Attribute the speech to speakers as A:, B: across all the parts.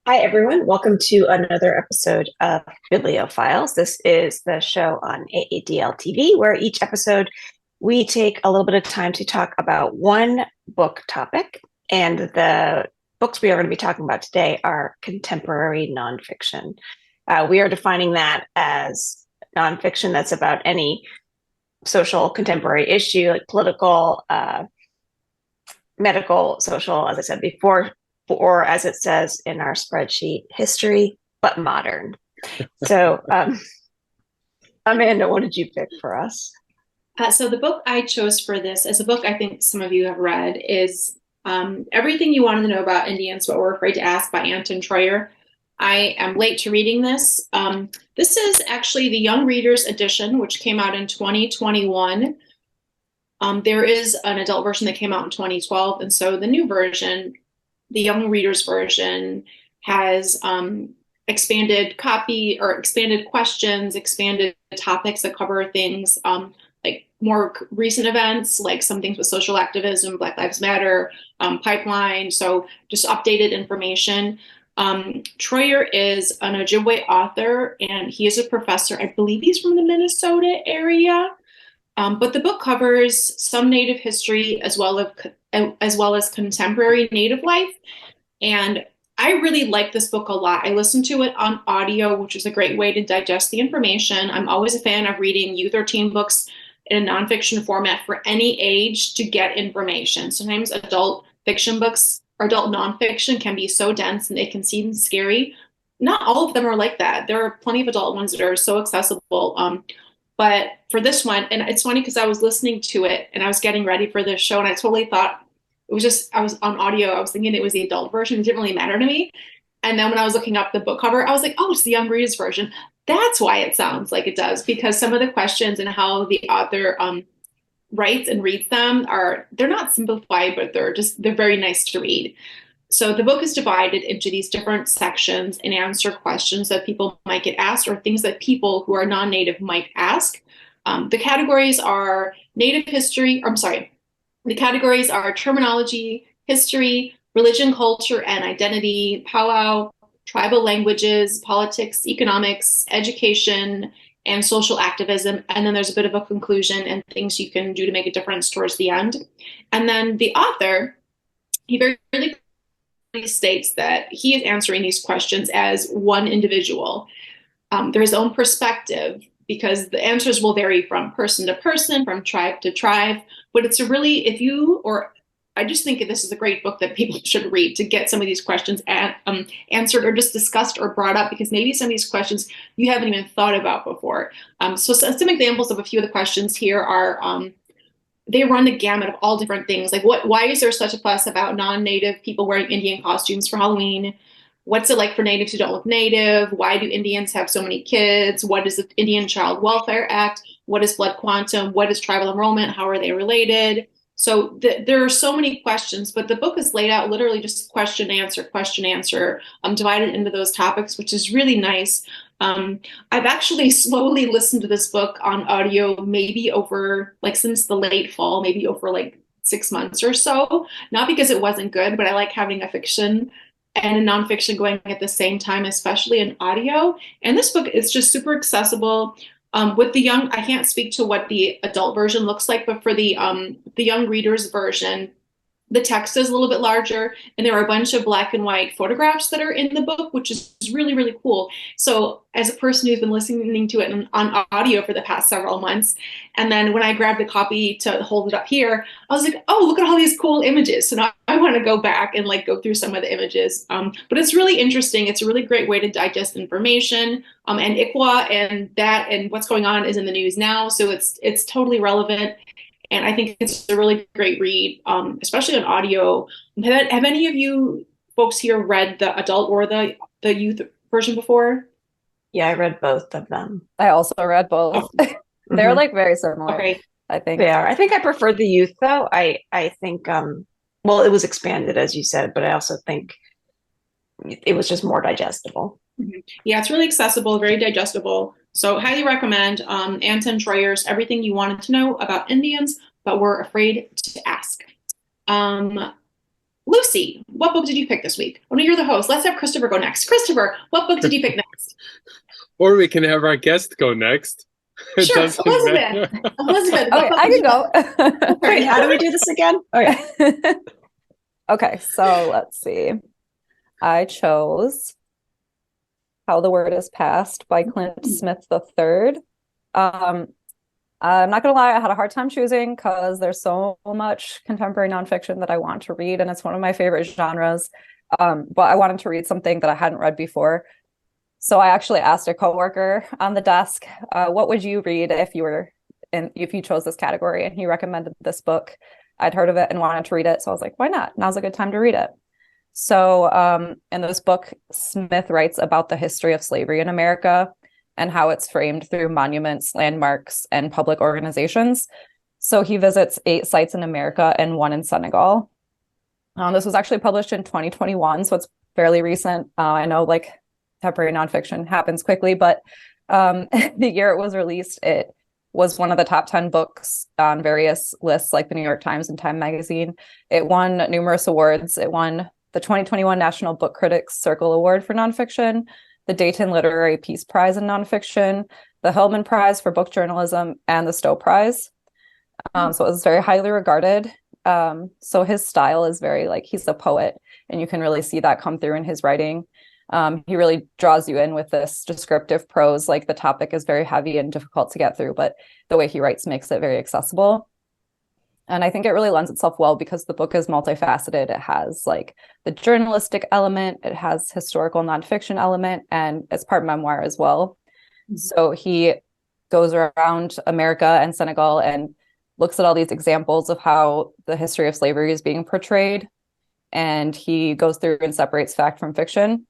A: Hi, everyone. Welcome to another episode of Biblio Files. This is the show on AADL TV, where each episode we take a little bit of time to talk about one book topic. And the books we are going to be talking about today are contemporary nonfiction. We are defining that as nonfiction that's about any social contemporary issue, like political, medical, social, as I said before, or as it says in our spreadsheet, history, but modern. So, Amanda, what did you pick for us?
B: So the book I chose for this is a book I think some of you have read is Everything You Wanted to Know About Indians, But Were Afraid to Ask by Anton Troyer. I am late to reading this. This is actually the Young Readers edition, which came out in 2021. There is an adult version that came out in 2012. And so the new version, the Young Readers version, has expanded copy or expanded questions, expanded topics that cover things like more recent events, like some things with social activism, Black Lives Matter, pipeline. So just updated information. Troyer is an Ojibwe author, and he is a professor. I believe he's from the Minnesota area. But the book covers some Native history as well as contemporary Native life. And I really like this book a lot. I listened to it on audio, which is a great way to digest the information. I'm always a fan of reading youth or teen books in a nonfiction format for any age to get information. Sometimes adult fiction books or adult nonfiction can be so dense and they can seem scary. Not all of them are like that. There are plenty of adult ones that are so accessible. But for this one, and it's funny because I was listening to it and I was getting ready for this show and I totally thought it was just, I was on audio. I was thinking it was the adult version. It didn't really matter to me. And then when I was looking up the book cover, I was like, oh, it's the Young Readers version. That's why it sounds like it does, because some of the questions and how the author writes and reads them they're not simplified, but they're very nice to read. So the book is divided into these different sections and answer questions that people might get asked or things that people who are non-native might ask. The categories are Native history, or I'm sorry, the categories are terminology, history, religion, culture, and identity, powwow, tribal languages, politics, economics, education, and social activism. And then there's a bit of a conclusion and things you can do to make a difference towards the end. And then the author, he very clearly states that he is answering these questions as one individual, through his own perspective, because the answers will vary from person to person, from tribe to tribe. But it's a really, I just think this is a great book that people should read to get some of these questions answered or just discussed or brought up, because maybe some of these questions you haven't even thought about before. So some examples of a few of the questions here are, they run the gamut of all different things. Like why is there such a fuss about non-native people wearing Indian costumes for Halloween? What's it like for natives who don't look native? Why do Indians have so many kids? What is the Indian Child Welfare Act? What is blood quantum? What is tribal enrollment? How are they related? So there are so many questions, but the book is laid out literally just question, answer, divided into those topics, which is really nice. I've actually slowly listened to this book on audio, maybe over since the late fall, maybe over 6 months or so. Not because it wasn't good, but I like having a fiction and a nonfiction going at the same time, especially in audio. And this book is just super accessible. With the young, I can't speak to what the adult version looks like, but for the young readers version, the text is a little bit larger, and there are a bunch of black and white photographs that are in the book, which is really, really cool. So as a person who's been listening to it on audio for the past several months, and then when I grabbed the copy to hold it up here, I was like, oh, look at all these cool images. So now I want to go back and go through some of the images. But it's really interesting. It's a really great way to digest information. And ICWA and what's going on is in the news now. So it's totally relevant. And I think it's a really great read, especially on audio. Have any of you folks here read the adult or the youth version before?
A: Yeah, I read both of them.
C: I also read both.
A: Oh.
C: They're
A: Mhm.
C: very similar.
B: Okay.
C: I think
A: They are. I think I prefer the youth though. I think well, it was expanded as you said, but I also think it was just more digestible.
B: Yeah, it's really accessible, very digestible. So highly recommend Anton Troyer's Everything You Wanted to Know About Indians, But Were Afraid to Ask. Lucy, what book did you pick this week? Oh, no, you're the host. Let's have Christopher go next. Christopher, what book did you pick next?
C: Or we can have our guest go next. It
B: Sure,
C: doesn't
B: Elizabeth.
C: matter.
B: Elizabeth,
D: Okay, I can go.
A: Wait, how do we do this again? Okay.
D: Okay, so let's see. I chose How the Word is Passed by Clint Smith III. I'm not gonna lie, I had a hard time choosing because there's so much contemporary nonfiction that I want to read, and it's one of my favorite genres. But I wanted to read something that I hadn't read before. So I actually asked a coworker on the desk, what would you read if you chose this category? And he recommended this book. I'd heard of it and wanted to read it. So I was like, why not? Now's a good time to read it. So in this book, Smith writes about the history of slavery in America and how it's framed through monuments, landmarks, and public organizations. So he visits 8 sites in America and 1 in Senegal. This was actually published in 2021, so it's fairly recent. I know like contemporary nonfiction happens quickly, but the year it was released, it was one of the top 10 books on various lists like the New York Times and Time Magazine. It won numerous awards. It won the 2021 National Book Critics Circle Award for Nonfiction, the Dayton Literary Peace Prize in Nonfiction, the Hillman Prize for Book Journalism, and the Stowe Prize. So it was very highly regarded. So his style is very like, he's a poet, and you can really see that come through in his writing. He really draws you in with this descriptive prose. Like the topic is very heavy and difficult to get through, but the way he writes makes it very accessible. And I think it really lends itself well because the book is multifaceted. It has like the journalistic element, it has historical nonfiction element, and it's part memoir as well. Mm-hmm. So he goes around America and Senegal and looks at all these examples of how the history of slavery is being portrayed. And he goes through and separates fact from fiction.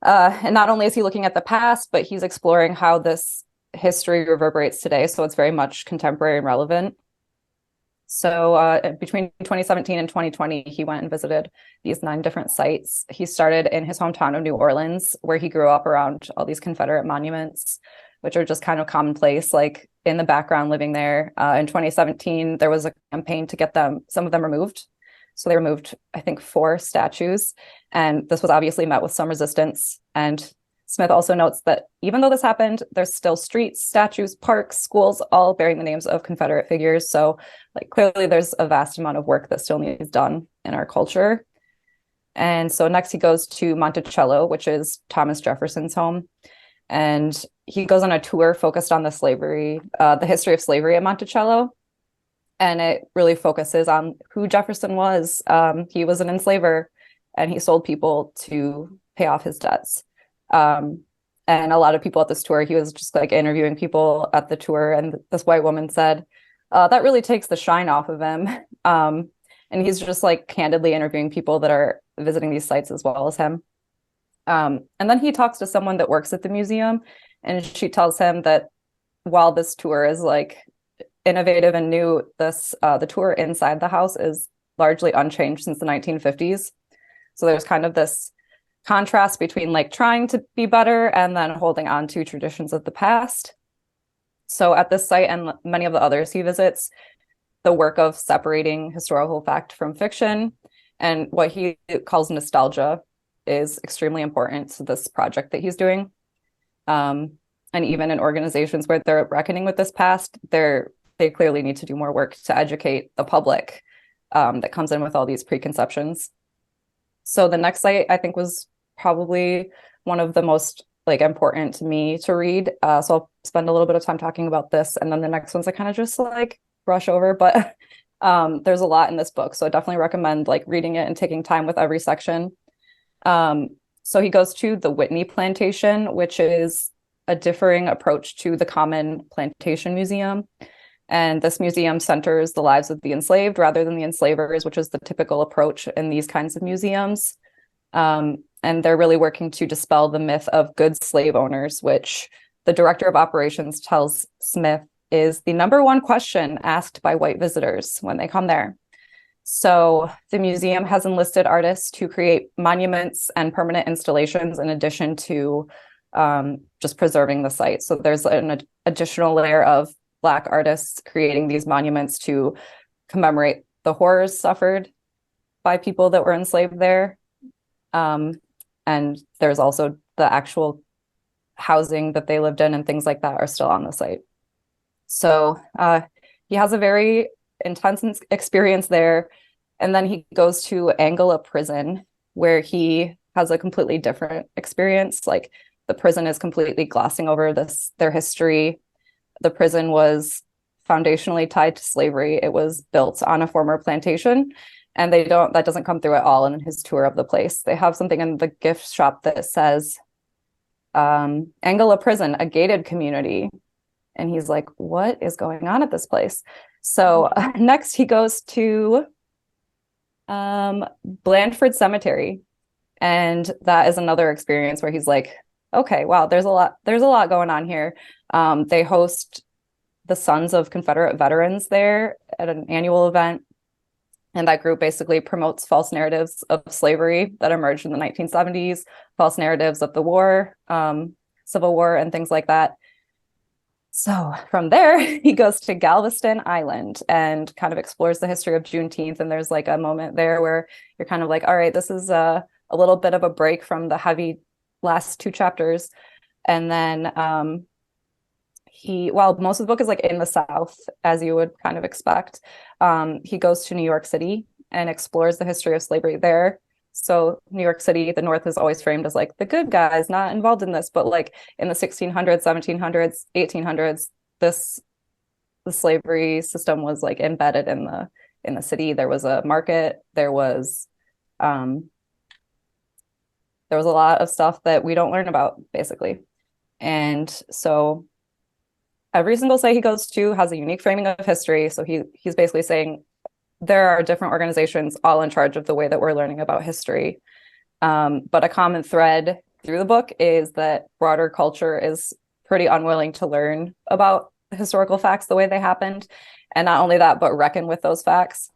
D: And not only is he looking at the past, but he's exploring how this history reverberates today. So it's very much contemporary and relevant. So between 2017 and 2020, he went and visited these 9 different sites. He started in his hometown of New Orleans, where he grew up around all these Confederate monuments, which are just kind of commonplace, like in the background living there. In 2017, there was a campaign to get some of them removed. So they removed, I think, 4 statues. And this was obviously met with some resistance. And Smith also notes that even though this happened, there's still streets, statues, parks, schools, all bearing the names of Confederate figures. So like clearly there's a vast amount of work that still needs done in our culture. And so next he goes to Monticello, which is Thomas Jefferson's home. And he goes on a tour focused on the history of slavery at Monticello. And it really focuses on who Jefferson was. He was an enslaver, and he sold people to pay off his debts. And a lot of people at this tour, he was just like interviewing people at the tour. And this white woman said, that really takes the shine off of him. And he's just like candidly interviewing people that are visiting these sites as well as him. And then he talks to someone that works at the museum, and she tells him that while this tour is like innovative and new, the tour inside the house is largely unchanged since the 1950s. So there's kind of this contrast between like trying to be better and then holding on to traditions of the past. So at this site and many of the others he visits, the work of separating historical fact from fiction and what he calls nostalgia is extremely important to this project that he's doing. And even in organizations where they're reckoning with this past, they clearly need to do more work to educate the public that comes in with all these preconceptions. So the next site I think was probably one of the most like important to me to read. So I'll spend a little bit of time talking about this, and then the next ones I kind of just like brush over. But there's a lot in this book, so I definitely recommend like reading it and taking time with every section. So he goes to the Whitney Plantation, which is a differing approach to the common plantation museum. And this museum centers the lives of the enslaved rather than the enslavers, which is the typical approach in these kinds of museums. And they're really working to dispel the myth of good slave owners, which the director of operations tells Smith is the number one question asked by white visitors when they come there. So the museum has enlisted artists to create monuments and permanent installations in addition to just preserving the site. So there's an additional layer of Black artists creating these monuments to commemorate the horrors suffered by people that were enslaved there. And there's also the actual housing that they lived in and things like that are still on the site. So he has a very intense experience there. And then he goes to Angela prison, where he has a completely different experience. Like, the prison is completely glossing over their history. The prison was foundationally tied to slavery. It was built on a former plantation, and that doesn't come through at all in his tour of the place. They have something in the gift shop that says, Angela Prison, a gated community. And he's like, what is going on at this place? So next he goes to Blandford Cemetery. And that is another experience where he's like, okay, wow, there's a lot going on here. They host the Sons of Confederate Veterans there at an annual event. And that group basically promotes false narratives of slavery that emerged in the 1970s, false narratives of the war, Civil War, and things like that. So from there, he goes to Galveston Island and kind of explores the history of Juneteenth. And there's like a moment there where you're kind of like, all right, this is a little bit of a break from the heavy last two chapters. And then while most of the book is like in the South, as you would kind of expect, he goes to New York City and explores the history of slavery there. So New York City, the North is always framed as like the good guys, not involved in this, but like in the 1600s, 1700s, 1800s, the slavery system was like embedded in the city. There was a market. There was a lot of stuff that we don't learn about, basically. And so every single site he goes to has a unique framing of history. So he's basically saying there are different organizations all in charge of the way that we're learning about history. But a common thread through the book is that broader culture is pretty unwilling to learn about historical facts the way they happened. And not only that, but reckon with those facts.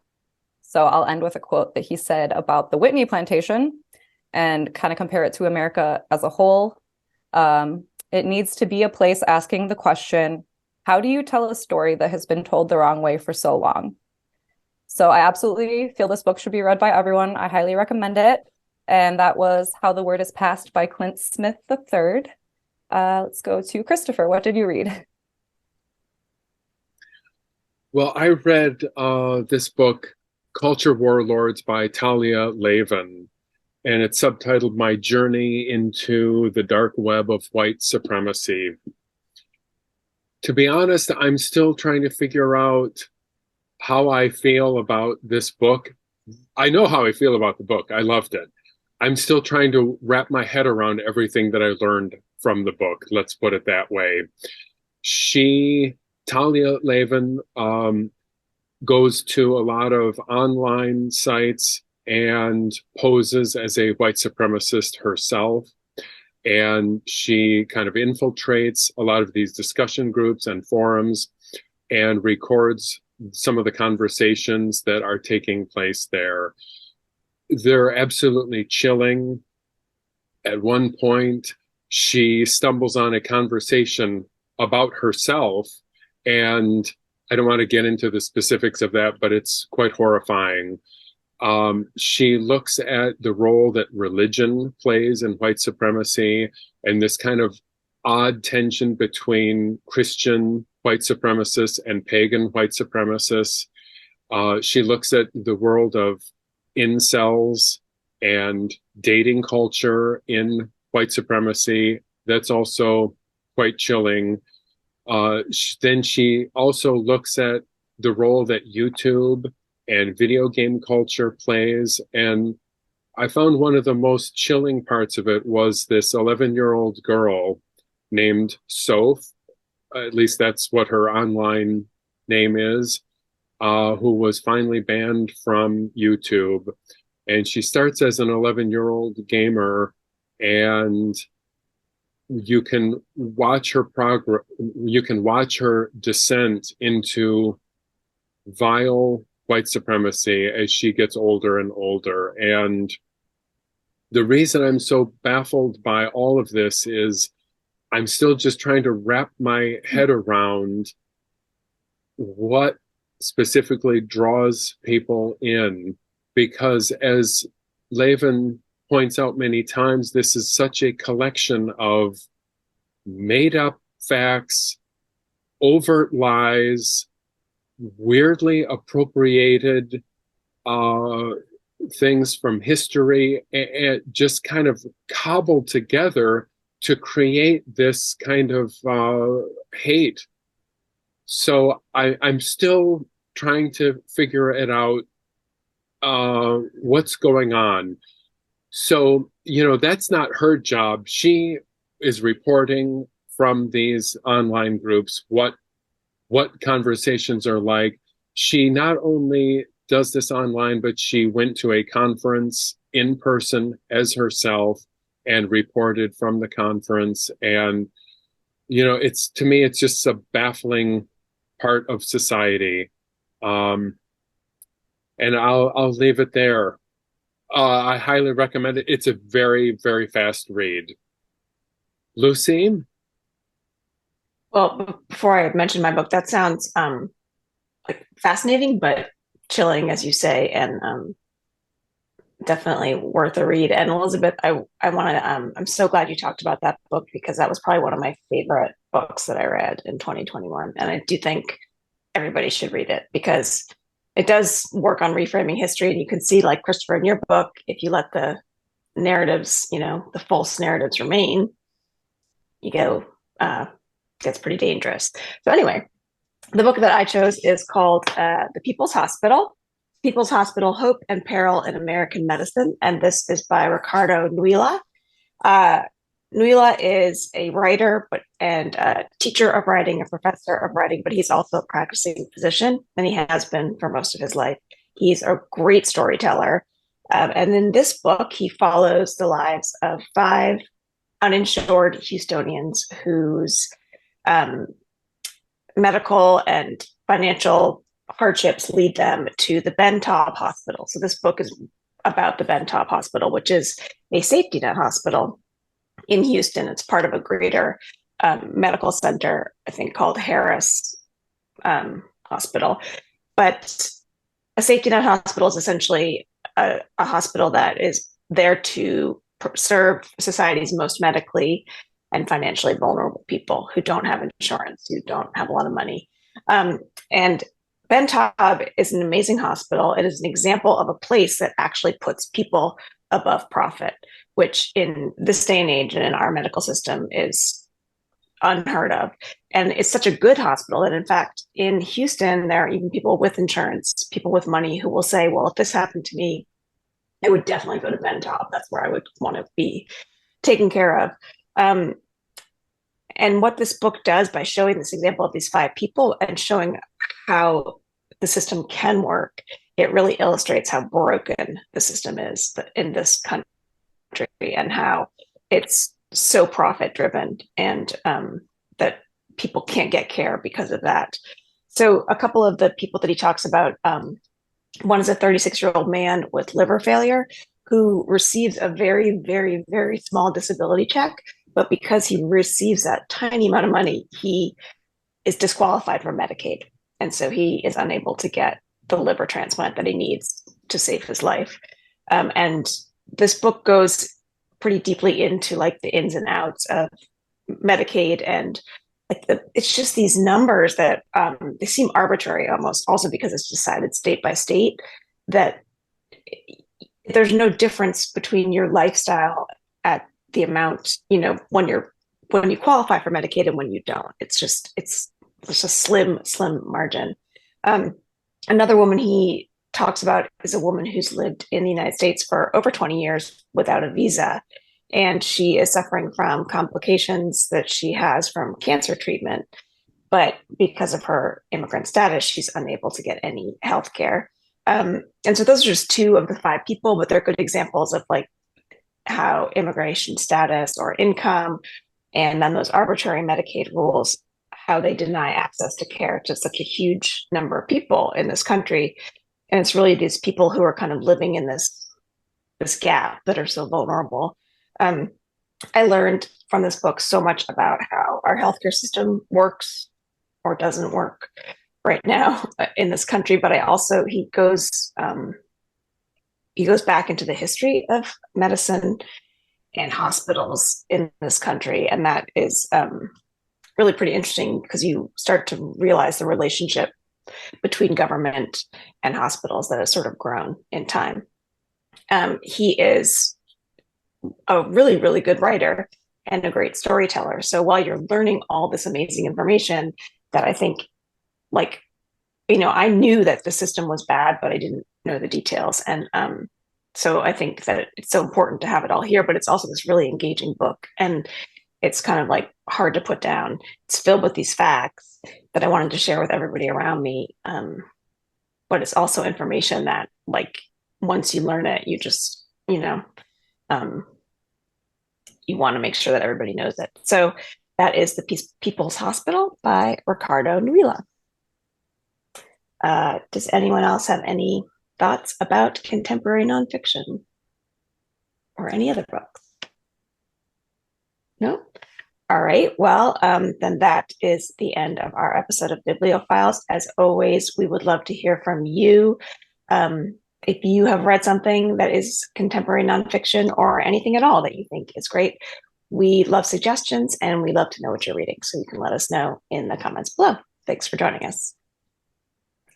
D: So I'll end with a quote that he said about the Whitney plantation and kind of compare it to America as a whole. It needs to be a place asking the question, how do you tell a story that has been told the wrong way for so long? So I absolutely feel this book should be read by everyone. I highly recommend it. And that was How the Word is Passed by Clint Smith III. Let's go to Christopher. What did you read?
C: Well, I read this book, Culture Warlords by Talia Lavin, and it's subtitled My Journey into the Dark Web of White Supremacy. To be honest, I'm still trying to figure out how I feel about this book. I know how I feel about the book. I loved it. I'm still trying to wrap my head around everything that I learned from the book. Let's put it that way. Talia Lavin, goes to a lot of online sites and poses as a white supremacist herself. And she kind of infiltrates a lot of these discussion groups and forums and records some of the conversations that are taking place there. They're absolutely chilling. At one point, she stumbles on a conversation about herself, and I don't want to get into the specifics of that, but it's quite horrifying. She looks at the role that religion plays in white supremacy and this kind of odd tension between Christian white supremacists and pagan white supremacists. She looks at the world of incels and dating culture in white supremacy. That's also quite chilling. Then she also looks at the role that YouTube and video game culture plays. And I found one of the most chilling parts of it was this 11-year-old girl named Soph, at least that's what her online name is, who was finally banned from YouTube. And she starts as an 11-year-old gamer, and you can watch her progress. You can watch her descent into vile white supremacy as she gets older and older. And the reason I'm so baffled by all of this is I'm still just trying to wrap my head around what specifically draws people in because as Levin points out many times, this is such a collection of made up facts, overt lies, weirdly appropriated things from history, and just kind of cobbled together to create this kind of hate. So I'm still trying to figure it out, what's going on. So, that's not her job. She is reporting from these online groups what conversations are like. She not only does this online, but she went to a conference in person as herself and reported from the conference. And, it's, to me, it's just a baffling part of society. And I'll leave it there. I highly recommend it. It's a very, very fast read. Lucy?
A: Well, before I mention my book, that sounds like fascinating, but chilling, as you say, and definitely worth a read. And Elizabeth, I want to, I'm so glad you talked about that book, because that was probably one of my favorite books that I read in 2021. And I do think everybody should read it, because it does work on reframing history. And you can see, like Christopher, in your book, if you let the narratives, the false narratives remain, you go, gets pretty dangerous. So anyway, the book that I chose is called The People's Hospital, Hope and Peril in American Medicine. And this is by Ricardo Nuila. Nuila is a writer and a teacher of writing, a professor of writing, but he's also a practicing physician, and he has been for most of his life. He's a great storyteller. And in this book, he follows the lives of 5 uninsured Houstonians whose medical and financial hardships lead them to the Ben Taub Hospital. So this book is about the Ben Taub Hospital, which is a safety net hospital in Houston. It's part of a greater medical center, I think, called Harris Hospital. But a safety net hospital is essentially a hospital that is there to serve society's most medically and financially vulnerable people who don't have insurance, who don't have a lot of money. And Ben Taub is an amazing hospital. It is an example of a place that actually puts people above profit, which in this day and age and in our medical system is unheard of. And it's such a good hospital that, in fact, in Houston, there are even people with insurance, people with money, who will say, well, if this happened to me, I would definitely go to Ben Taub. That's where I would want to be taken care of. And what this book does, by showing this example of these 5 people and showing how the system can work, it really illustrates how broken the system is in this country, and how it's so profit driven, and that people can't get care because of that. So a couple of the people that he talks about, one is a 36-year-old man with liver failure who receives a very, very, very small disability check. But because he receives that tiny amount of money, he is disqualified from Medicaid. And so he is unable to get the liver transplant that he needs to save his life. And this book goes pretty deeply into like the ins and outs of Medicaid, and like it's just these numbers that they seem arbitrary almost, also because it's decided state by state, that there's no difference between your lifestyle at the amount, when you qualify for Medicaid and when you don't. It's a slim margin. Another woman he talks about is a woman who's lived in the United States for over 20 years without a visa. And she is suffering from complications that she has from cancer treatment. But because of her immigrant status, she's unable to get any health care. And so those are just 2 of the 5 people, but they're good examples of like how immigration status or income, and then those arbitrary Medicaid rules, how they deny access to care to such a huge number of people in this country. And it's really these people who are kind of living in this gap that are so vulnerable. I learned from this book so much about how our healthcare system works or doesn't work right now in this country. But he goes he goes back into the history of medicine and hospitals in this country, and that is really pretty interesting because you start to realize the relationship between government and hospitals that has sort of grown in time. He is a really, really good writer and a great storyteller. So while you're learning all this amazing information that I think, like, you know, I knew that the system was bad, but I didn't know the details. And so I think that it's so important to have it all here, but it's also this really engaging book. And it's kind of like hard to put down. It's filled with these facts that I wanted to share with everybody around me. But it's also information that, like, once you learn it, you just, you know, you want to make sure that everybody knows it. So that is The People's Hospital by Ricardo Nuila. Does anyone else have any thoughts about contemporary nonfiction or any other books? No? All right. Well, then that is the end of our episode of Biblio Files. As always, we would love to hear from you. If you have read something that is contemporary nonfiction or anything at all that you think is great, we love suggestions and we love to know what you're reading. So you can let us know in the comments below. Thanks for joining us.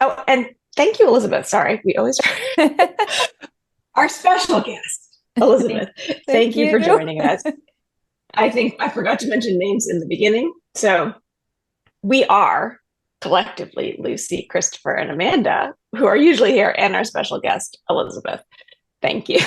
A: Oh, and thank you, Elizabeth. Sorry, we always our special guest, Elizabeth. Thank you for joining us. I think I forgot to mention names in the beginning. So we are collectively Lucy, Christopher, and Amanda, who are usually here, and our special guest, Elizabeth. Thank you.